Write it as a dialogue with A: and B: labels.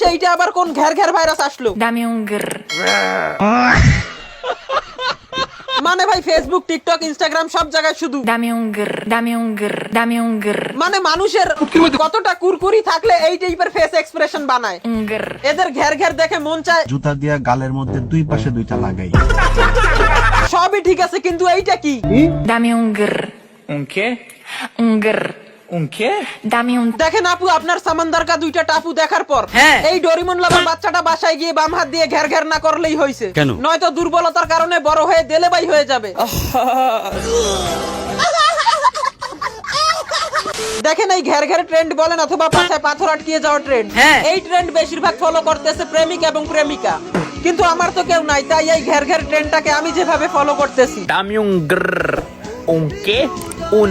A: বাংলাদেশে এইটা আবার কোন ঘের ঘের ভাইরাস আসলো? মানে ভাই ফেসবুক, টিকটক, ইনস্টাগ্রাম সব জায়গায় শুধু মানে মানুষের কতটা কুরকুরি থাকলে এই টাইপের ফেস এক্সপ্রেশন বানায়। এদের ঘের ঘের দেখে মন চায়
B: জুতা দিয়া গালের মধ্যে দুই পাশে দুইটা লাগাই।
A: সবই ঠিক আছে, কিন্তু এইটা কি? দেখেন আপু, আপনার সামান্দার কা দুইটা টাপু দেখার পর এই ডোরিমন লাভার বাচ্চাটা বাসায় গিয়ে বাম হাত দিয়ে ঘের ঘের না করলেই হয়েছে। নয়তো দুর্বলতার কারণে বড় হয়ে দেলেবাই হয়ে যাবে। দেখেন এই ঘের ঘের ট্রেন্ড বলেন অথবা পাছায় পাথর আটকিয়ে যাওয়ার ট্রেন্ড, এই ট্রেন্ড বেশিরভাগ ফলো করতেছে প্রেমিক এবং প্রেমিকা। কিন্তু আমার তো কেউ নাই, তাই এই ঘের ঘের ট্রেন্ডটাকে আমি যেভাবে ফলো করতেছি।
C: Un